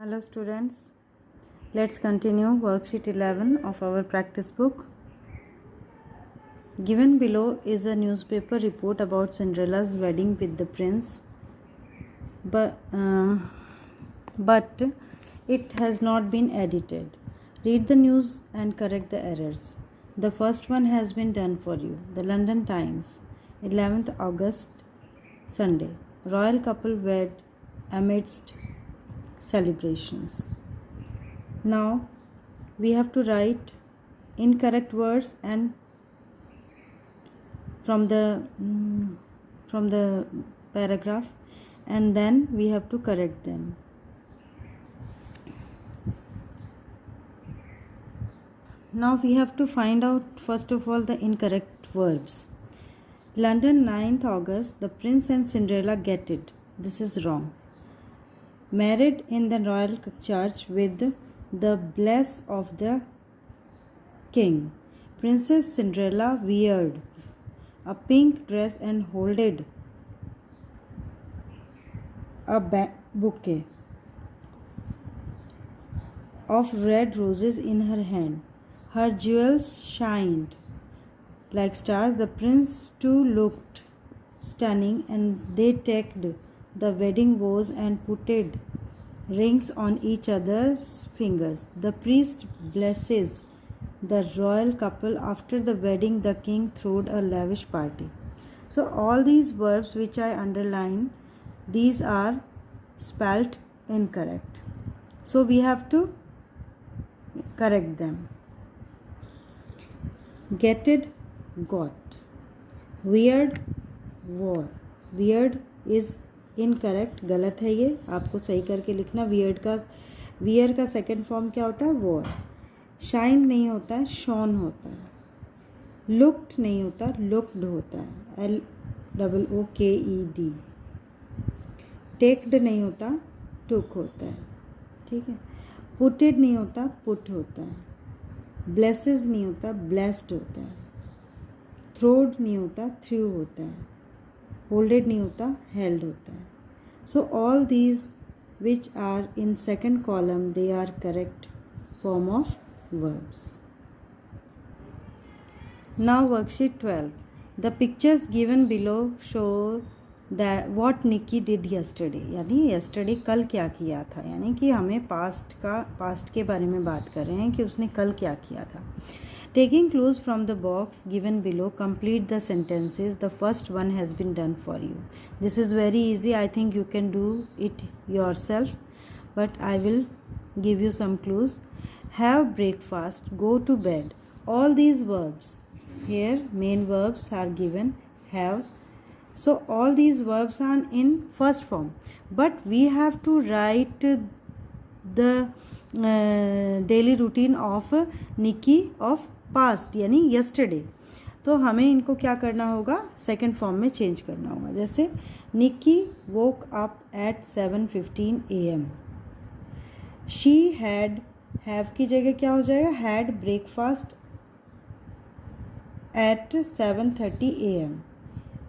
Hello students, let's continue worksheet 11 of our practice book. Given below is a newspaper report about Cinderella's wedding with the prince, but it has not been edited. Read the news and correct the errors. The first one has been done for you. The London Times, 11th August, Sunday. Royal couple wed amidst celebrations. Now we have to write incorrect words and from the paragraph, and then we have to correct them. Now we have to find out first of all the incorrect verbs. London, 9th August, the prince and Cinderella get it. This is wrong. Married in the royal church with the bless of the king. Princess Cinderella weared a pink dress and holded a bouquet of red roses in her hand. Her jewels shined like stars. The prince too looked stunning, and they tacked the wedding vows and putted rings on each other's fingers. The priest blesses the royal couple. After the wedding, the king threw a lavish party. So all these verbs which I underline, these are spelt incorrect. So we have to correct them. Getted, got. Weird, wore. Weird is incorrect, गलत है ये, आपको सही करके लिखना. Wear का second form क्या होता है? वॉर. शाइन नहीं होता है, शॉन होता है. लुक्ड नहीं होता, लुक्ड होता है, LOOKED. टेक्ड नहीं होता, टुक होता है. ठीक है. पुटेड नहीं होता, पुट होता है. ब्लेसेस नहीं होता, ब्लेस्ड होता है. थ्रोड नहीं होता, थ्रू होता है. होल्डेड नहीं होता, हेल्ड होता है. So all these which are in second column, they are correct form of verbs. Now worksheet 12. The pictures given below show that what Nikki did yesterday. यानी yesterday कल क्या किया था, यानी कि हमें past के बारे में बात कर रहे हैं कि उसने कल क्या किया था. Taking clues from the box given below, complete the sentences. The first one has been done for you. This is very easy. I think you can do it yourself, but I will give you some clues. Have breakfast, go to bed. All these verbs here, main verbs are given. Have. So all these verbs are in first form, but we have to write the daily routine of Nikki of past यानी yesterday. तो हमें इनको क्या करना होगा? Second form में change करना होगा. जैसे Nikki woke up at 7:15 AM. She had, have की जगह क्या हो जाएगा? Had breakfast at 7:30 AM.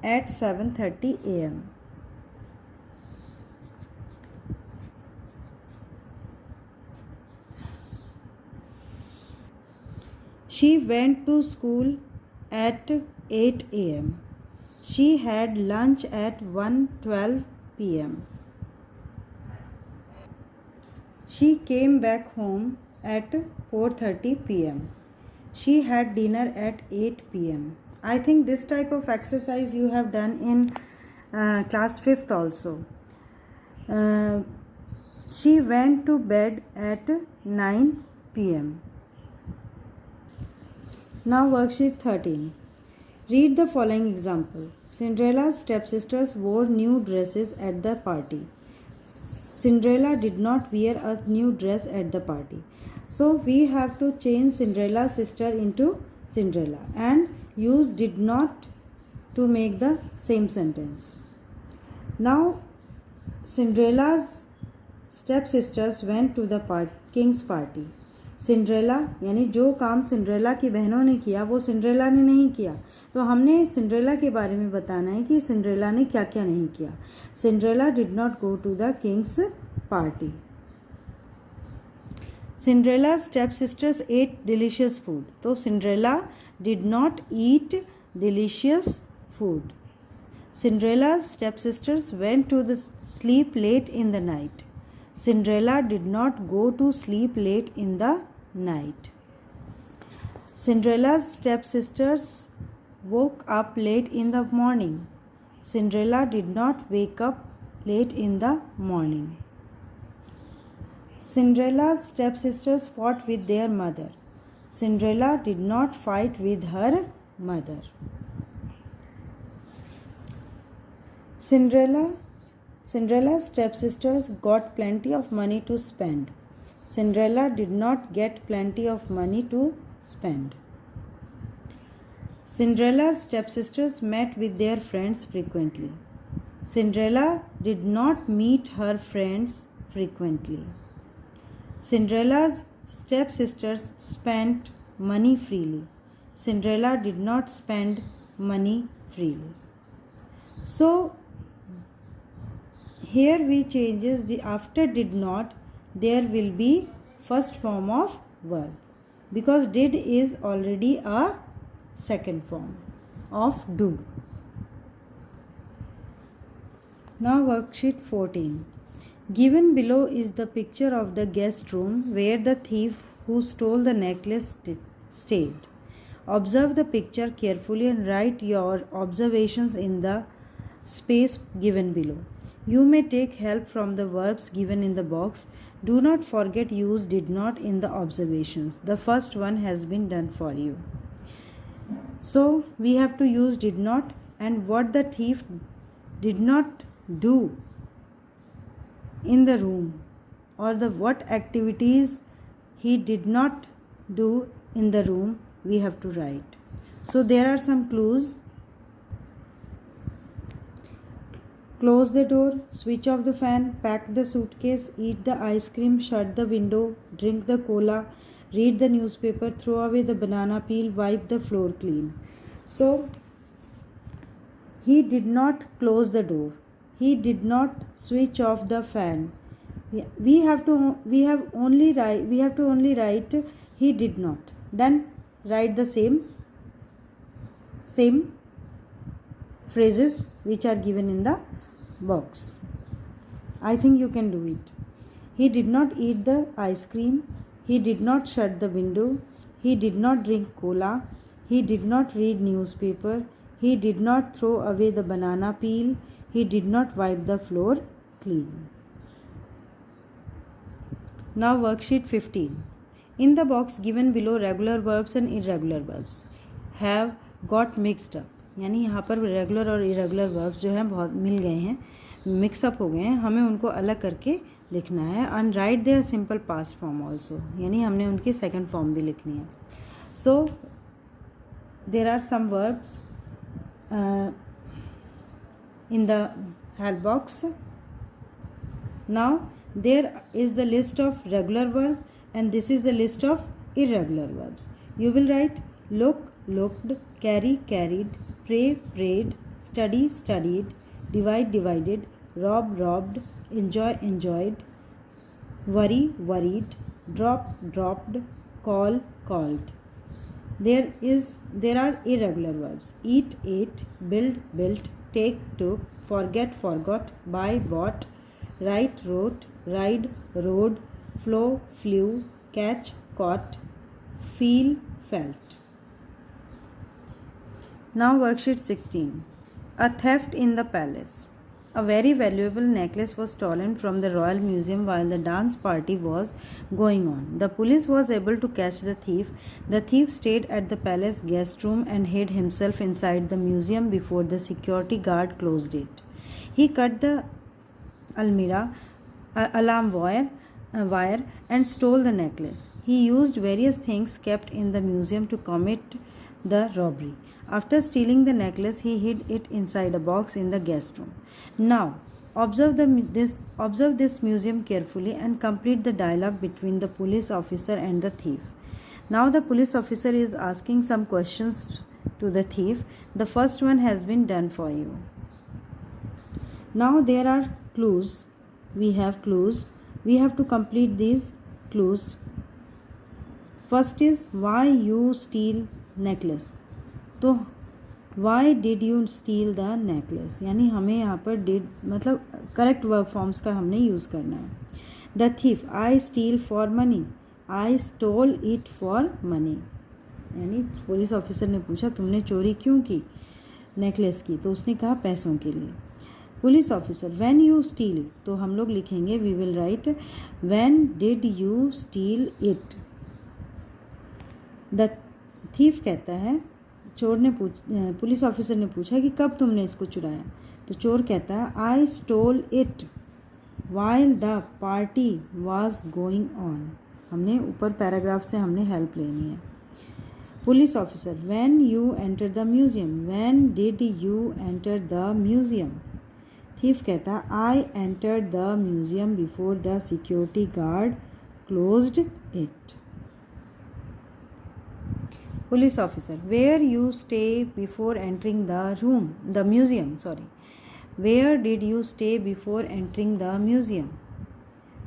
At 7:30 AM. She went to school at 8 AM. She had lunch at 1:12 PM. She came back home at 4:30 PM. She had dinner at 8 PM. I think this type of exercise you have done in class 5th also. She went to bed at 9 PM. Now worksheet 13. Read the following example. Cinderella's stepsisters wore new dresses at the party. Cinderella did not wear a new dress at the party. So we have to change Cinderella's sister into Cinderella and use did not to make the same sentence. Now Cinderella's stepsisters went to the king's party. Cinderella यानी जो काम Cinderella की बहनों ने किया वो Cinderella ने नहीं किया, तो हमने सिंड्रेला के बारे में बताना है कि सिंड्रेला ने क्या क्या नहीं किया. Cinderella did not go to the king's party. Cinderella's stepsisters ate delicious food. तो Cinderella did not eat delicious food. Cinderella's stepsisters went to the sleep late in the night. Cinderella did not go to sleep late in the night. Cinderella's stepsisters woke up late in the morning. Cinderella did not wake up late in the morning. Cinderella's stepsisters fought with their mother. Cinderella did not fight with her mother. Cinderella's stepsisters got plenty of money to spend. Cinderella did not get plenty of money to spend. Cinderella's stepsisters met with their friends frequently. Cinderella did not meet her friends frequently. Cinderella's stepsisters spent money freely. Cinderella did not spend money freely. So here we changes the after did not, there will be first form of verb, because did is already a second form of do. Now worksheet 14. Given below is the picture of the guest room where the thief who stole the necklace stayed. Observe the picture carefully and write your observations in the space given below. You may take help from the verbs given in the box. Do not forget use did not in the observations. The first one has been done for you. So we have to use did not and what the thief did not do in the room, or the what activities he did not do in the room we have to write. So there are some clues. Close the door, switch off the fan, pack the suitcase, eat the ice cream, shut the window, drink the cola, read the newspaper, throw away the banana peel, wipe the floor clean. So he did not close the door. He did not switch off the fan. We have to only write he did not. Then write the same phrases which are given in the box. I think you can do it. He did not eat the ice cream. He did not shut the window. He did not drink cola. He did not read newspaper. He did not throw away the banana peel. He did not wipe the floor clean. Now worksheet 15. In the box given below regular verbs and irregular verbs have got mixed up. यानी यहाँ पर regular और irregular verbs जो हैं बहुत मिल गए हैं, mix up हो गए हैं. हमें उनको अलग करके लिखना है. And write there simple past form also, यानी हमने उनकी सेकंड फॉर्म भी लिखनी है. So there are some verbs in the help box. Now there is the list of regular verb and this is the list of irregular verbs. You will write look, looked, carry, carried, pray, prayed, study, studied, divide, divided, rob, robbed, enjoy, enjoyed, worry, worried, drop, dropped, call, called. There are irregular verbs. Eat, ate, build, built, take, took, forget, forgot, buy, bought, write, wrote, ride, rode, flow, flew, catch, caught, feel, felt. Now worksheet 16. A theft in the palace. A very valuable necklace was stolen from the Royal Museum while the dance party was going on. The police was able to catch the thief. The thief stayed at the palace guest room and hid himself inside the museum before the security guard closed it. He cut the alarm wire and stole the necklace. He used various things kept in the museum to commit the robbery. After stealing the necklace, he hid it inside a box in the guest room. Now, observe this museum carefully and complete the dialogue between the police officer and the thief. Now, the police officer is asking some questions to the thief. The first one has been done for you. Now, there are clues. We have clues. We have to complete these clues first is why you steal necklace, तो why did you steal the necklace, यानी हमें यहाँ पर did मतलब correct verb forms का हमने use करना है. The thief, I steel for money, I stole it for money, यानी पुलिस ऑफिसर ने पूछा तुमने चोरी क्यों की नेकलेस की, तो उसने कहा पैसों के लिए. Police officer, when you steal it, तो हम लोग लिखेंगे we will write when did you steal it. The thief कहता है, चोर ने पुलिस ऑफिसर ने पूछा कि कब तुमने इसको चुराया, तो चोर कहता है I stole it while the party was going on. हमने ऊपर पैराग्राफ से हमने हेल्प लेनी है. Police officer, when you enter the museum, when did you enter the museum. Thief कहता है I entered the museum before the security guard closed it. Police officer, where you stay before entering the room, the museum, sorry, where did you stay before entering the museum.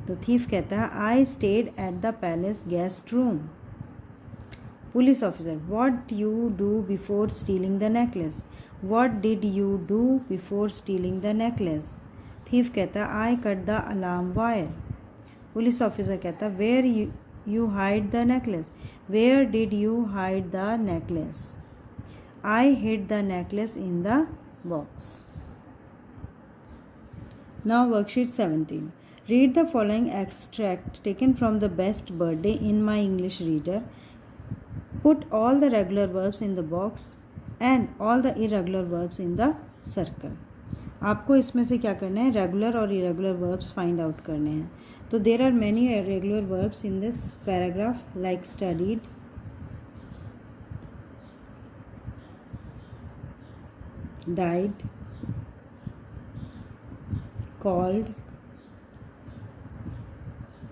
तो thief कहता है I stayed at the palace guest room. Police officer, what you do before stealing the necklace, what did you do before stealing the necklace. Thief कहता है I cut the alarm wire. Police officer कहता है where you hide the necklace, where did you hide the necklace. I hid the necklace in the box. Now worksheet 17. Read the following extract taken from the best birthday in my English reader. Put all the regular verbs in the box and all the irregular verbs in the circle. आपको इसमें से क्या करना है, regular और irregular verbs find out करने हैं. तो there are many irregular verbs in this paragraph like studied, died, called,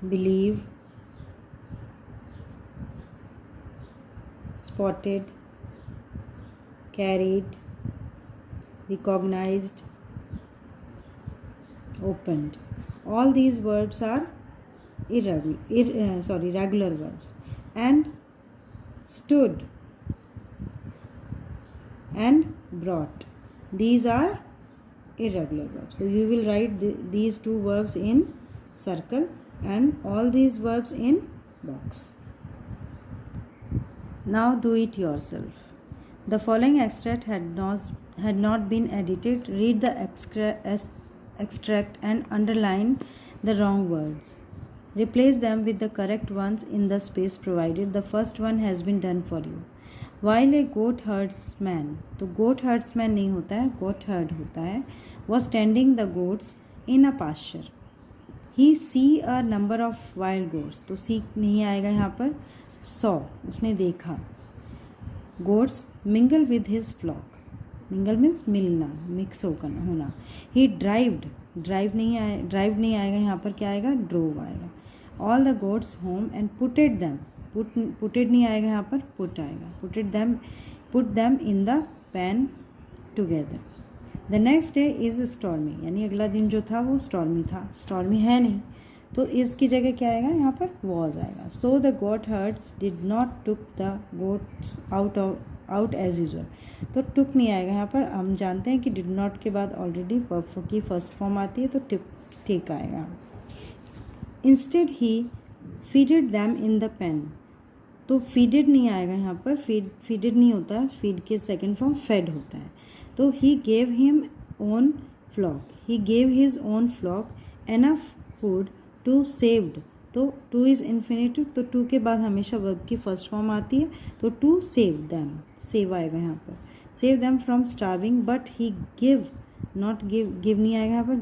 believe, spotted, carried, recognized, opened. All these verbs are regular verbs. And stood and brought, these are irregular verbs. So you will write these two verbs in circle and all these verbs in box. Now do it yourself. The following extract had not been edited. Read the extract and underline the wrong words. Replace them with the correct ones in the space provided. The first one has been done for you. While a goat herdsman, तो goat herdsman नहीं होता है, goat herd होता है, was tending the goats in a pasture. He see a number of wild goats, तो see नहीं आएगा यहाँ पर, saw, उसने देखा. Goats mingle with his flock. Mingle means मिलना, mix होना. He drived नहीं आएगा यहाँ पर, क्या आएगा, drove आएगा. All the goats home and putted them. Putted नहीं आएगा यहाँ पर, put आएगा. Put them in the pen together. The next day is stormy, यानी अगला दिन जो था वो stormy था. Stormy है नहीं, तो इसकी जगह क्या आएगा यहाँ पर, was आएगा. So the goat herds did not took the goats out as usual. तो took नहीं आएगा यहाँ पर. हम जानते हैं कि did not के बाद ऑलरेडी verb की फर्स्ट फॉर्म आती है, तो take आएगा. Instead he feeded them in the pen. तो feeded नहीं आएगा यहाँ पर, feeded नहीं होता है, feed के सेकेंड फॉर्म fed होता है. तो he gave his own flock enough food to saved. तो to is infinitive, तो to के बाद हमेशा verb की फर्स्ट फॉर्म आती है, तो to save them, save आएगा यहाँ पर. Save them from starving, but he give नहीं आएगा यहाँ पर,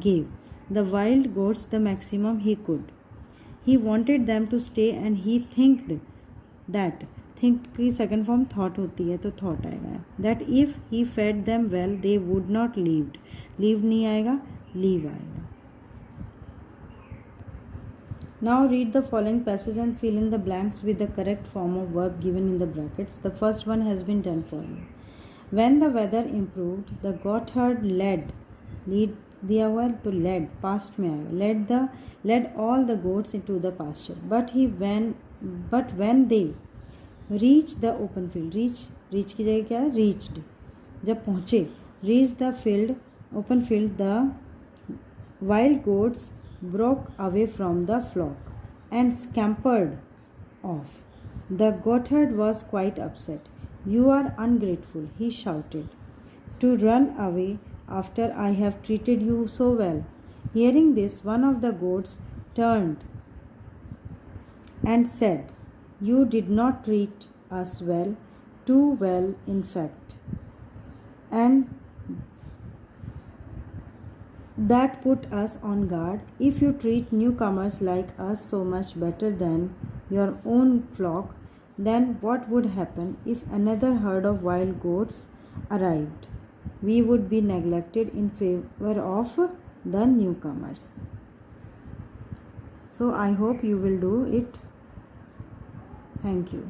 gave the wild goats the maximum he could. He wanted them to stay and he think की सेकेंड फॉर्म थॉट होती है, तो थॉट आएगा. That if he fed them well they would not leave नहीं आएगा, लीव आएगा. Now read the following passage and fill in the blanks with the correct form of verb given in the brackets. The first one has been done for you. When the weather improved the goatherd led दिया हुआ है तो lead past में आएगा, led all the goats into the pasture but when they reach the open field, reach की जगह क्या है, रीच्ड, जब पहुँचे, reach the field open field, the wild goats broke away from the flock and scampered off. The goatherd was quite upset. You are ungrateful, he shouted, to run away after I have treated you so well. Hearing this, one of the goats turned and said, You did not treat us well, too well, in fact. And that put us on guard. If you treat newcomers like us so much better than your own flock, then what would happen if another herd of wild goats arrived? We would be neglected in favor of the newcomers. So I hope you will do it. Thank you.